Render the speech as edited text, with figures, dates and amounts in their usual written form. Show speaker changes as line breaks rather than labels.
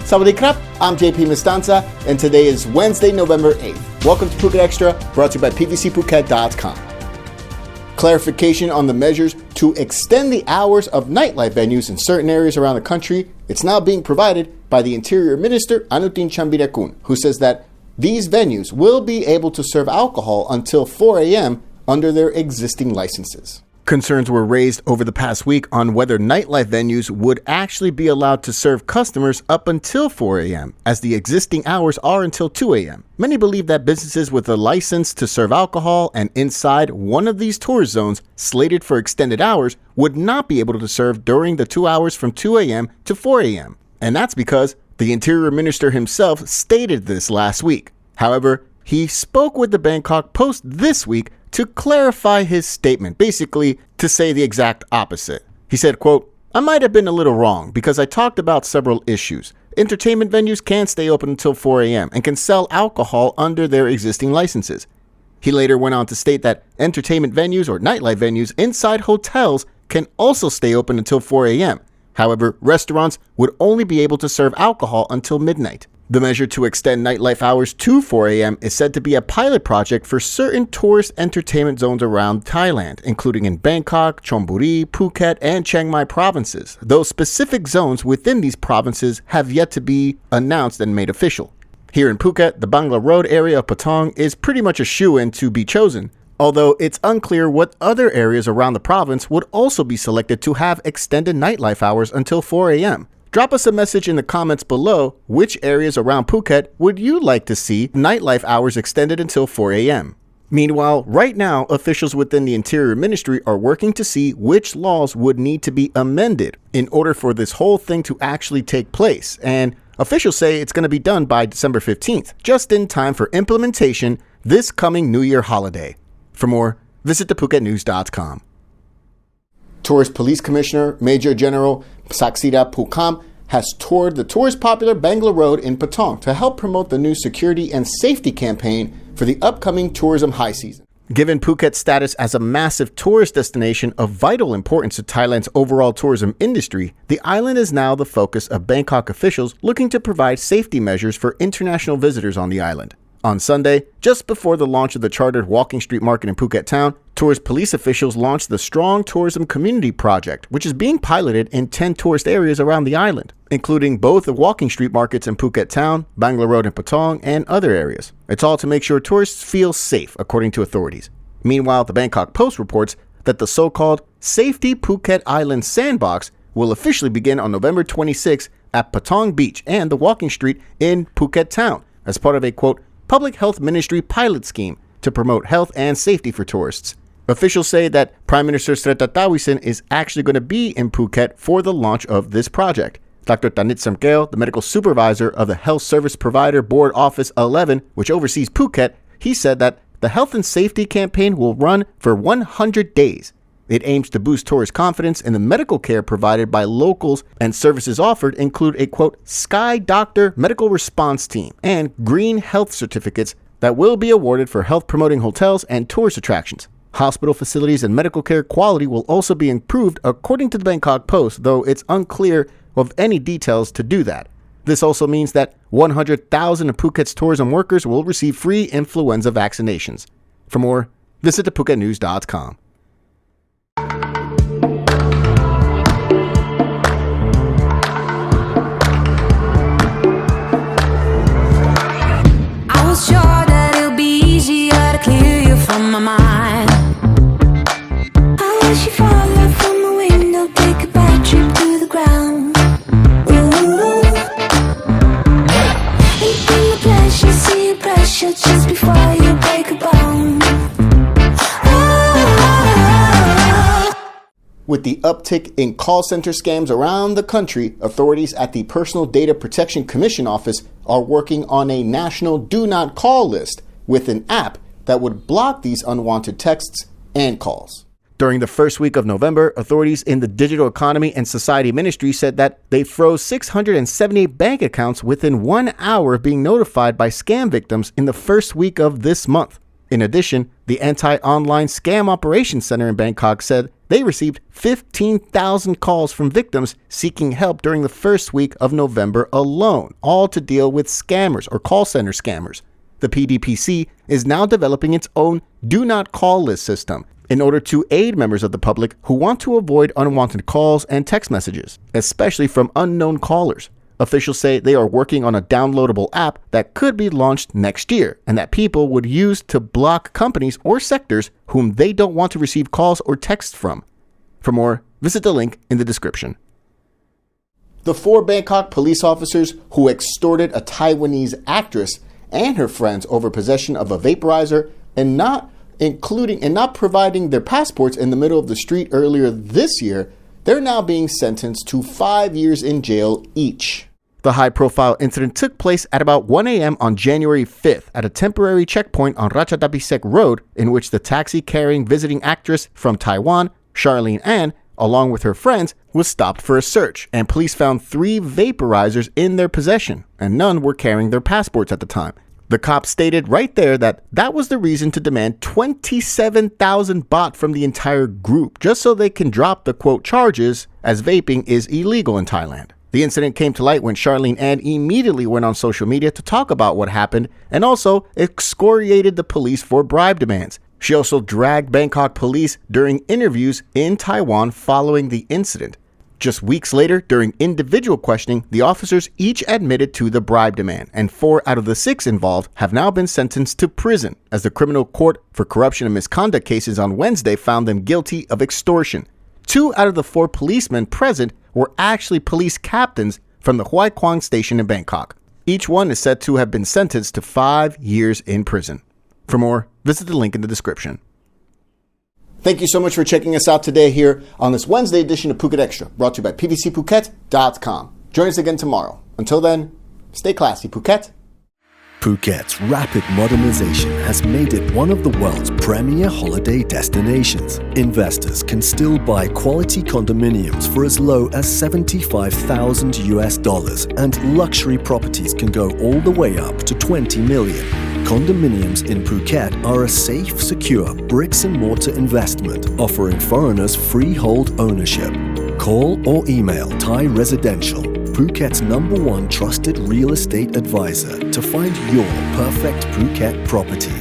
Sawadee krap, I'm JP Mestanza, and today is Wednesday, November 8th. Welcome to Phuket Xtra, brought to you by PVCPhuket.com. Clarification on the measures to extend the hours of nightlife venues in certain areas around the country. It's now being provided by the Interior Minister, Anutin Chambirakun, who says that these venues will be able to serve alcohol until 4 a.m. under their existing licenses. Concerns were raised over the past week on whether nightlife venues would actually be allowed to serve customers up until 4 a.m., as the existing hours are until 2 a.m. Many believe that businesses with a license to serve alcohol and inside one of these tourist zones slated for extended hours would not be able to serve during the 2 hours from 2 a.m. to 4 a.m. And that's because the Interior Minister himself stated this last week. However, he spoke with the Bangkok Post this week to clarify his statement, basically to say the exact opposite. He said, quote, "I might have been a little wrong because I talked about several issues. Entertainment venues can stay open until 4 a.m. and can sell alcohol under their existing licenses." He later went on to state that entertainment venues or nightlife venues inside hotels can also stay open until 4 a.m. However, restaurants would only be able to serve alcohol until midnight. The measure to extend nightlife hours to 4 a.m. is said to be a pilot project for certain tourist entertainment zones around Thailand, including in Bangkok, Chonburi, Phuket, and Chiang Mai provinces. Though specific zones within these provinces have yet to be announced and made official. Here in Phuket, the Bangla Road area of Patong is pretty much a shoo-in to be chosen, although it's unclear what other areas around the province would also be selected to have extended nightlife hours until 4 a.m. Drop us a message in the comments below which areas around Phuket would you like to see nightlife hours extended until 4 a.m. Meanwhile, right now, officials within the Interior Ministry are working to see which laws would need to be amended in order for this whole thing to actually take place. And officials say it's going to be done by December 15th, just in time for implementation this coming New Year holiday. For more, visit thephuket.news.com. Tourist Police Commissioner Major General Saksida Phukam has toured the tourist popular Bangla Road in Patong to help promote the new security and safety campaign for the upcoming tourism high season. Given Phuket's status as a massive tourist destination of vital importance to Thailand's overall tourism industry, the island is now the focus of Bangkok officials looking to provide safety measures for international visitors on the island. On Sunday, just before the launch of the chartered walking street market in Phuket town, tourist police officials launched the Strong Tourism Community Project, which is being piloted in 10 tourist areas around the island, including both the walking street markets in Phuket town, Bangla Road in Patong, and other areas. It's all to make sure tourists feel safe, according to authorities. Meanwhile, the Bangkok Post reports that the so-called Safety Phuket Island sandbox will officially begin on November 26 at Patong Beach and the walking street in Phuket town as part of a, quote, Public Health Ministry pilot scheme to promote health and safety for tourists. Officials say that Prime Minister Srettha Thavisin is actually going to be in Phuket for the launch of this project. Dr. Tanit Samkeo, the medical supervisor of the Health Service Provider Board Office 11, which oversees Phuket, he said that the health and safety campaign will run for 100 days. It aims to boost tourist confidence in the medical care provided by locals, and services offered include a, quote, Sky Doctor Medical Response Team and Green Health Certificates that will be awarded for health-promoting hotels and tourist attractions. Hospital facilities and medical care quality will also be improved, according to the Bangkok Post, though it's unclear of any details to do that. This also means that 100,000 of Phuket's tourism workers will receive free influenza vaccinations. For more, visit thephuket.news.com.
Sure that it'll be easier to clear you from my mind. I wish you fall out from the window, take a bad trip to the ground. Ooh. And bring the pleasure, see the pressure just before you break a bone.
With the uptick in call center scams around the country, authorities at the Personal Data Protection Commission Office are working on a national do not call list with an app that would block these unwanted texts and calls. During the first week of November, authorities in the Digital Economy and Society Ministry said that they froze 678 bank accounts within 1 hour of being notified by scam victims in the first week of this month. In addition, the Anti-Online Scam Operations Center in Bangkok said they received 15,000 calls from victims seeking help during the first week of November alone, all to deal with scammers or call center scammers. The PDPC is now developing its own Do Not Call list system in order to aid members of the public who want to avoid unwanted calls and text messages, especially from unknown callers. Officials say they are working on a downloadable app that could be launched next year and that people would use to block companies or sectors whom they don't want to receive calls or texts from. For more, visit the link in the description. The 4 Bangkok police officers who extorted a Taiwanese actress and her friends over possession of a vaporizer and not providing their passports in the middle of the street earlier this year, they're now being sentenced to 5 years in jail each. The high-profile incident took place at about 1 a.m. on January 5th at a temporary checkpoint on Ratchadapisek Road, in which the taxi-carrying visiting actress from Taiwan, Charlene Ann, along with her friends, was stopped for a search, and police found 3 vaporizers in their possession, and none were carrying their passports at the time. The cops stated right there that was the reason to demand 27,000 baht from the entire group, just so they can drop the quote charges, as vaping is illegal in Thailand. The incident came to light when Charlene Ann immediately went on social media to talk about what happened and also excoriated the police for bribe demands. She also dragged Bangkok police during interviews in Taiwan following the incident. Just weeks later, during individual questioning, the officers each admitted to the bribe demand, and 4 out of the 6 involved have now been sentenced to prison, as the criminal court for corruption and misconduct cases on Wednesday found them guilty of extortion. 2 out of the 4 policemen present were actually police captains from the Hoi Kwang station in Bangkok. Each one is said to have been sentenced to 5 years in prison. For more, visit the link in the description. Thank you so much for checking us out today here on this Wednesday edition of Phuket Extra, brought to you by PVCPhuket.com. Join us again tomorrow. Until then, stay classy, Phuket.
Phuket's rapid modernization has made it one of the world's premier holiday destinations. Investors can still buy quality condominiums for as low as $75,000, and luxury properties can go all the way up to 20 million. Condominiums in Phuket are a safe, secure bricks-and-mortar investment offering foreigners freehold ownership. Call or email Thai Residential, Phuket's #1 trusted real estate advisor, to find your perfect Phuket property.